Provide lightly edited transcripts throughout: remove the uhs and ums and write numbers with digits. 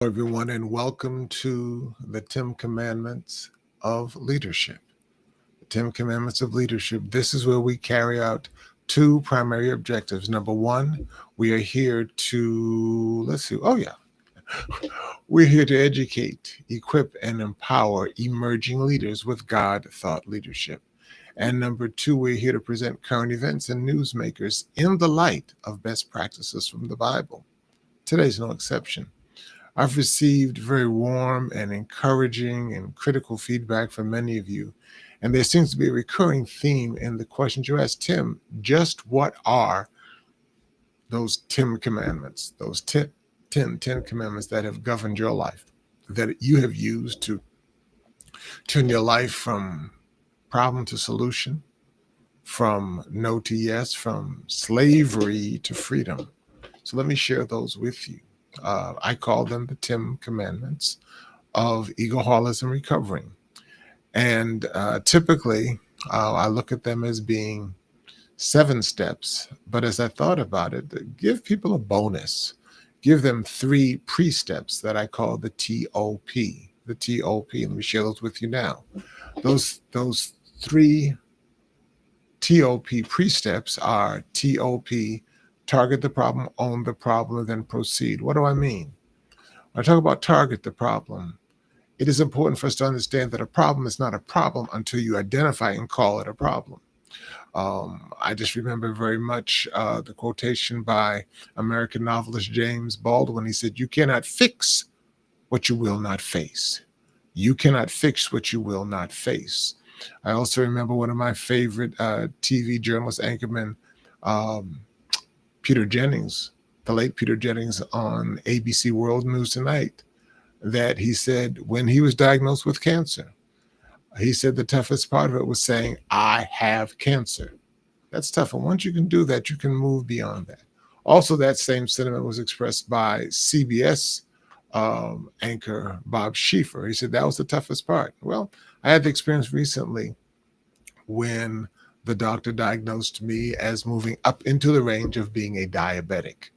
Everyone, and welcome to the 10 Commandments of Leadership. The 10 Commandments of Leadership. This is where we carry out two primary objectives. Number one, we are here to, we're here to educate, equip, and empower emerging leaders with God thought leadership. And number two, we're here to present current events and newsmakers in the light of best practices from the Bible. Today's no exception. I've received very warm and encouraging and critical feedback from many of you. And there seems to be a recurring theme in the questions you ask. Tim, just what are those 10 commandments, those 10 commandments that have governed your life, that you have used to turn your life from problem to solution, from no to yes, from slavery to freedom? So let me share those with you. I call them the 10 commandments of egoholism recovering. And typically, I look at them as being 7 steps. But as I thought about it, give people a bonus. Give them 3 pre-steps that I call the TOP. The TOP. Let me share those with you now. Those 3 TOP pre-steps are TOP, target the problem, own the problem, and then proceed. What do I mean? When I talk about target the problem, it is important for us to understand that a problem is not a problem until you identify and call it a problem. I just remember very much the quotation by American novelist James Baldwin. He said, "You cannot fix what you will not face. You cannot fix what you will not face." I also remember one of my favorite TV journalist anchormen, um, Peter Jennings, the late Peter Jennings on ABC World News Tonight, that he said when he was diagnosed with cancer, he said the toughest part of it was saying, "I have cancer." That's tough. And once you can do that, you can move beyond that. Also, that same sentiment was expressed by CBS anchor Bob Schieffer. He said that was the toughest part. Well, I had the experience recently when the doctor diagnosed me as moving up into the range of being a diabetic.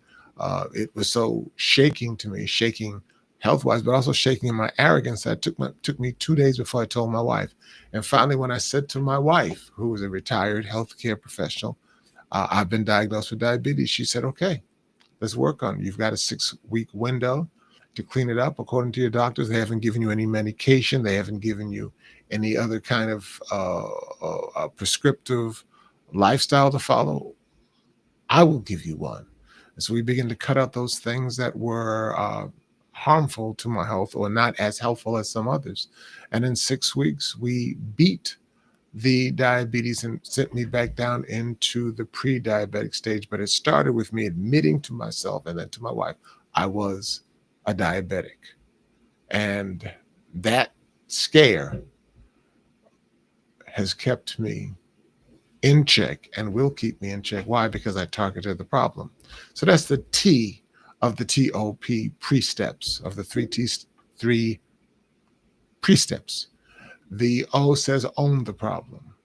It was so shaking to me, shaking health-wise, but also shaking in my arrogance. That took me 2 days before I told my wife. And finally, when I said to my wife, who was a retired healthcare professional, I've been diagnosed with diabetes, she said, "Okay, let's work on it. You've got a 6-week window to clean it up. According to your doctors, they haven't given you any medication. They haven't given you any other kind of prescriptive lifestyle to follow. I will give you one." And so we begin to cut out those things that were harmful to my health or not as helpful as some others. And in 6 weeks, we beat the diabetes and sent me back down into the pre-diabetic stage. But it started with me admitting to myself and then to my wife, I was a diabetic. And that scare has kept me in check and will keep me in check. Why? Because I targeted the problem. So that's the T of the TOP pre-steps, of the three pre-steps. The O says own the problem.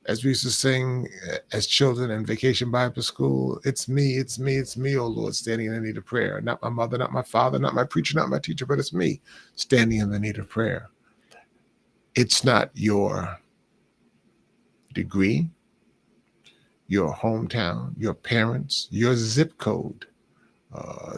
As we used to sing as children in Vacation Bible School, it's me, it's me, it's me, oh Lord, standing in the need of prayer. Not my mother, not my father, not my preacher, not my teacher, but it's me standing in the need of prayer. It's not your degree, your hometown, your parents, your zip code,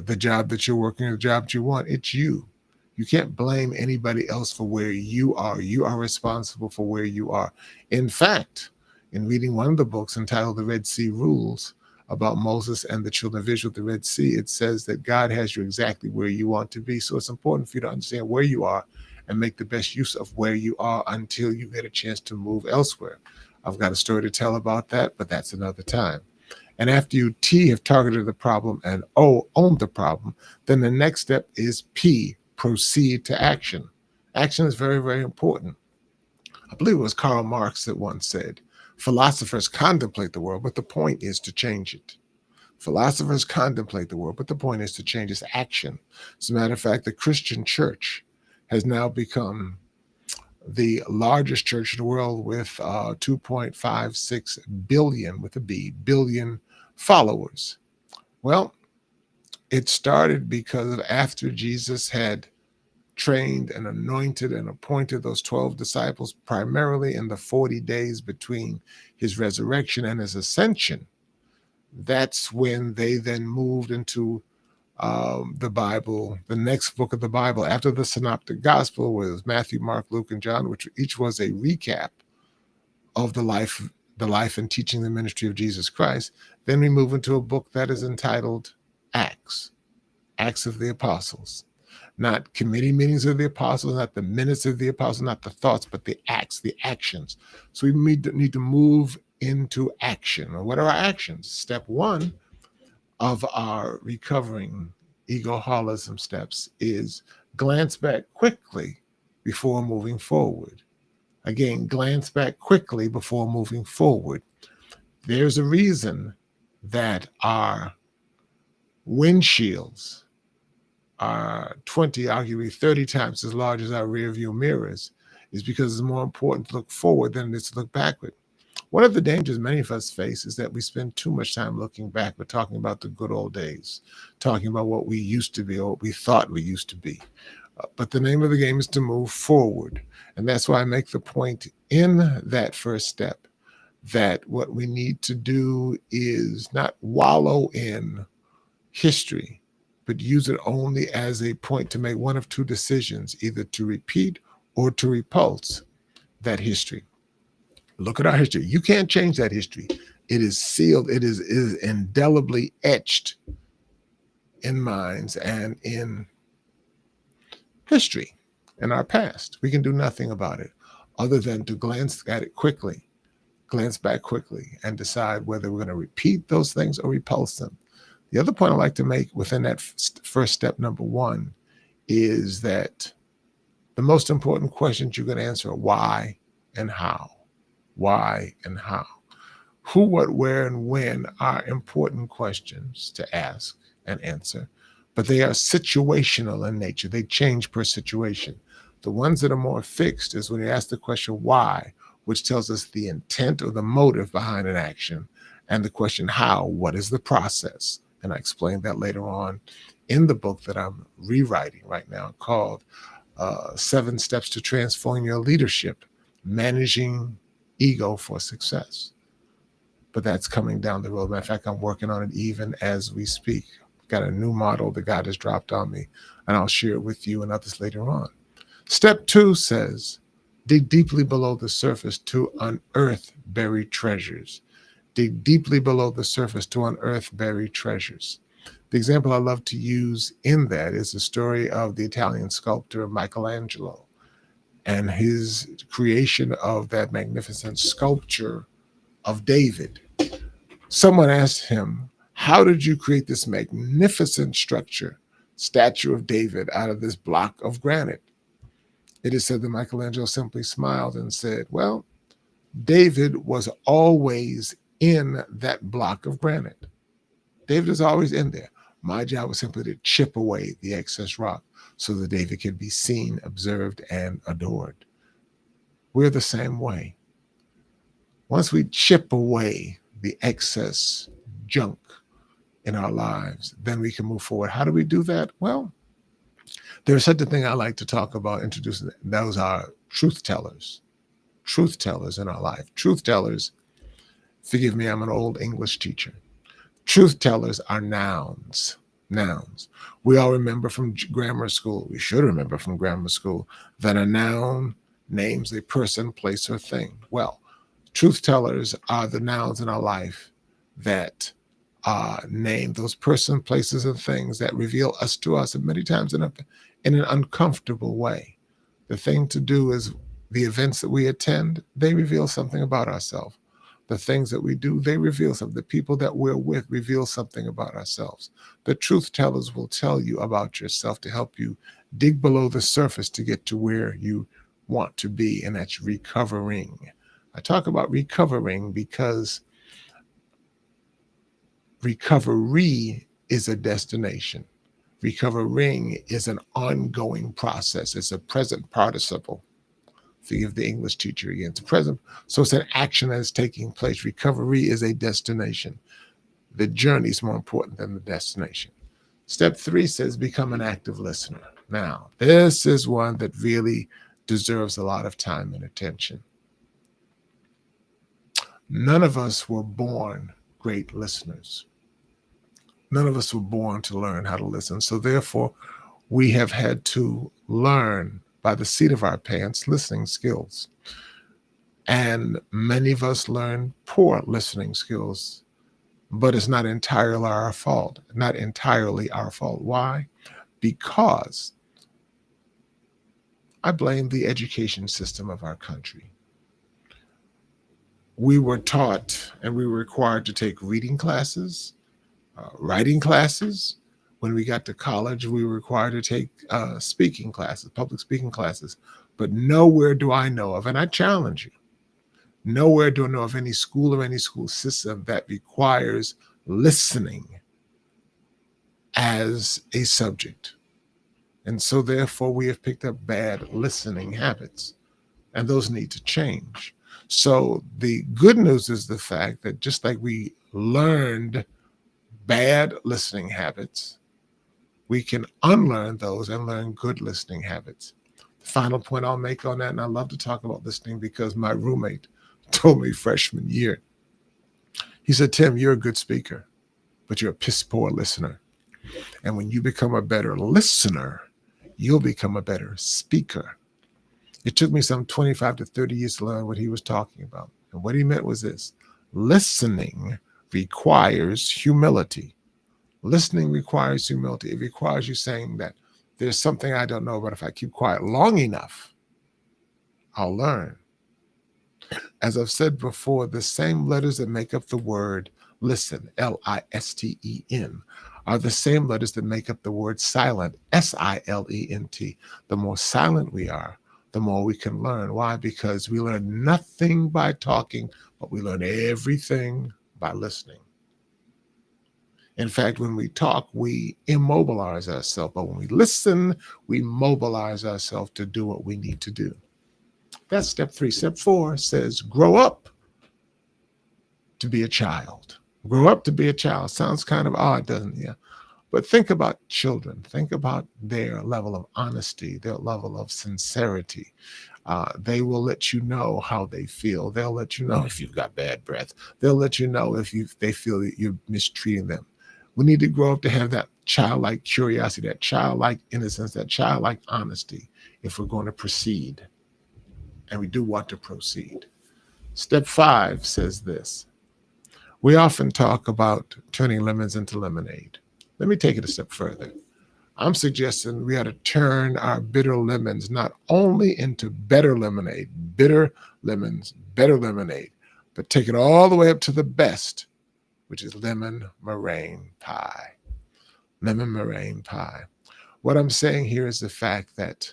the job that you're working, the job that you want. It's you. You can't blame anybody else for where you are. You are responsible for where you are. In fact, in reading one of the books entitled The Red Sea Rules about Moses and the children of Israel at the Red Sea, it says that God has you exactly where you want to be. So it's important for you to understand where you are and make the best use of where you are until you get a chance to move elsewhere. I've got a story to tell about that, but that's another time. And after you T, have targeted the problem, and O, own the problem, then the next step is P, proceed to action. Action is very, very important. I believe it was Karl Marx that once said, philosophers contemplate the world, but the point is to change it. Philosophers contemplate the world, but the point is to change its action. As a matter of fact, the Christian church has now become the largest church in the world with 2.56 billion, with a B, billion followers. Well, It started because of after Jesus had trained and anointed and appointed those 12 disciples, primarily in the 40 days between his resurrection and his ascension. That's when they then moved into the Bible, the next book of the Bible after the Synoptic Gospel was Matthew, Mark, Luke, and John, which each was a recap of the life and teaching the ministry of Jesus Christ. Then we move into a book that is entitled Acts, Acts of the Apostles. Not committee meetings of the apostles, not the minutes of the apostles, not the thoughts, but the acts, the actions. So we need to move into action. What are our actions? Step one of our recovering egoholism steps is glance back quickly before moving forward. Again, glance back quickly before moving forward. There's a reason that our windshields are 20, arguably 30 times as large as our rear view mirrors, is because it's more important to look forward than it is to look backward. One of the dangers many of us face is that we spend too much time looking back. We're talking about the good old days, talking about what we used to be or what we thought we used to be. But the name of the game is to move forward. And that's why I make the point in that first step that what we need to do is not wallow in history, but use it only as a point to make one of two decisions, either to repeat or to repulse that history. Look at our history. You can't change that history. It is sealed. It is indelibly etched in minds and in history, in our past. We can do nothing about it other than to glance at it quickly, glance back quickly, and decide whether we're going to repeat those things or repulse them. The other point I'd like to make within that first step, number one, is that the most important questions you're going to answer are why and how. Why and how. Who, what, where, and when are important questions to ask and answer, but they are situational in nature. They change per situation. The ones that are more fixed is when you ask the question why, which tells us the intent or the motive behind an action, and the question how, what is the process? And I explain that later on in the book that I'm rewriting right now called 7 Steps to Transform Your Leadership, Managing Ego for Success. But that's coming down the road. Matter of fact, I'm working on it even as we speak. Got a new model that God has dropped on me, and I'll share it with you and others later on. Step 2 says, dig deeply below the surface to unearth buried treasures. Dig deeply below the surface to unearth buried treasures. The example I love to use in that is the story of the Italian sculptor Michelangelo and his creation of that magnificent sculpture of David. Someone asked him, how did you create this magnificent statue of David out of this block of granite? It is said that Michelangelo simply smiled and said, well, David was always in that block of granite. David is always in there. My job was simply to chip away the excess rock so that David could be seen, observed, and adored. We're the same way. Once we chip away the excess junk in our lives, then we can move forward. How do we do that? Well, there's such a thing I like to talk about, introducing. Those are truth tellers in our life. Truth tellers, forgive me, I'm an old English teacher. Truth tellers are nouns. We all remember from grammar school, we should remember from grammar school, that a noun names a person, place, or thing. Well, truth tellers are the nouns in our life that name those person, places, and things that reveal us to us, and many times in an uncomfortable way. The thing to do is the events that we attend, they reveal something about ourselves. The things that we do, they reveal something. The people that we're with reveal something about ourselves. The truth tellers will tell you about yourself to help you dig below the surface to get to where you want to be, and that's recovering. I talk about recovering because recovery is a destination. Recovering is an ongoing process. It's a present participle. Forgive the English teacher again. It's present. So it's an action that is taking place. Recovery is a destination. The journey is more important than the destination. Step 3 says become an active listener. Now, this is one that really deserves a lot of time and attention. None of us were born great listeners. None of us were born to learn how to listen. So, therefore, we have had to learn by the seat of our pants listening skills. And many of us learn poor listening skills, but it's not entirely our fault. Not entirely our fault. Why? Because I blame the education system of our country. We were taught and we were required to take reading classes, writing classes. When we got to college, we were required to take speaking classes, public speaking classes. But nowhere do I know of, and I challenge you, nowhere do I know of any school or any school system that requires listening as a subject. And so, therefore, we have picked up bad listening habits, and those need to change. So, the good news is the fact that just like we learned bad listening habits, we can unlearn those and learn good listening habits. The final point I'll make on that, and I love to talk about listening because my roommate told me freshman year, he said, Tim, you're a good speaker, but you're a piss poor listener. And when you become a better listener, you'll become a better speaker. It took me some 25 to 30 years to learn what he was talking about. And what he meant was this: listening requires humility. Listening requires humility. It requires you saying that there's something I don't know, but if I keep quiet long enough, I'll learn. As I've said before, the same letters that make up the word listen, Listen, are the same letters that make up the word silent, Silent. The more silent we are, the more we can learn. Why? Because we learn nothing by talking, but we learn everything by listening. In fact, when we talk, we immobilize ourselves, but when we listen, we mobilize ourselves to do what we need to do. That's step 3. Step 4 says, grow up to be a child. Grow up to be a child. Sounds kind of odd, doesn't it? Yeah. But think about children. Think about their level of honesty, their level of sincerity. They will let you know how they feel. They'll let you know if you've got bad breath. They'll let you know if they feel that you're mistreating them. We need to grow up to have that childlike curiosity, that childlike innocence, that childlike honesty if we're going to proceed. And we do want to proceed. Step 5 says this. We often talk about turning lemons into lemonade. Let me take it a step further. I'm suggesting we ought to turn our bitter lemons not only into better lemonade, bitter lemons, better lemonade, but take it all the way up to the best, which is lemon meringue pie. Lemon meringue pie. What I'm saying here is the fact that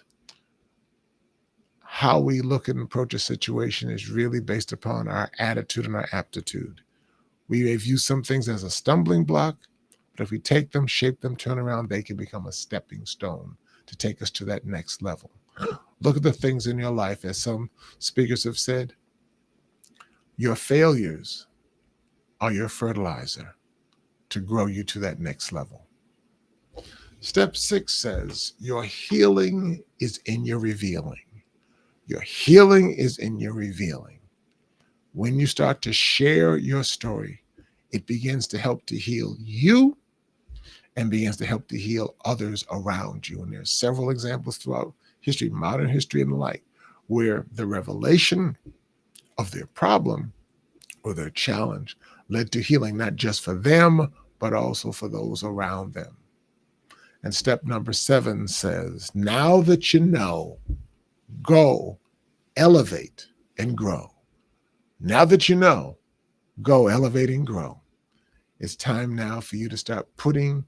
how we look and approach a situation is really based upon our attitude and our aptitude. We may view some things as a stumbling block, but if we take them, shape them, turn around, they can become a stepping stone to take us to that next level. Look at the things in your life, as some speakers have said, your failures are your fertilizer to grow you to that next level. Step 6 says, your healing is in your revealing. Your healing is in your revealing. When you start to share your story, it begins to help to heal you and begins to help to heal others around you. And there's several examples throughout history, modern history and the like, where the revelation of their problem or their challenge led to healing, not just for them, but also for those around them. And step number 7 says, now that you know, go elevate and grow. Now that you know, go elevate and grow. It's time now for you to start putting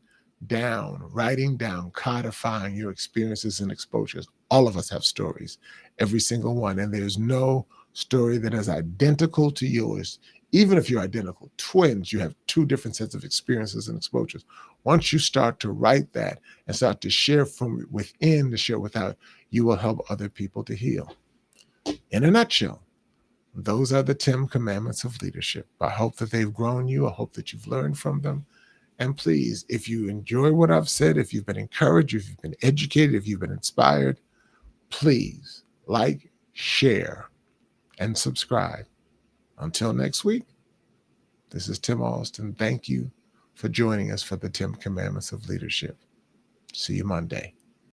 down, writing down, codifying your experiences and exposures. All of us have stories, every single one. And there's no story that is identical to yours. Even if you're identical twins, you have 2 different sets of experiences and exposures. Once you start to write that and start to share from within to share without, you will help other people to heal. In a nutshell, those are the 10 commandments of leadership. I hope that they've grown you. I hope that you've learned from them. And please, if you enjoy what I've said, if you've been encouraged, if you've been educated, if you've been inspired, please like, share, and subscribe. Until next week, this is Tim Allston. Thank you for joining us for the 10 Commandments of Leadership. See you Monday.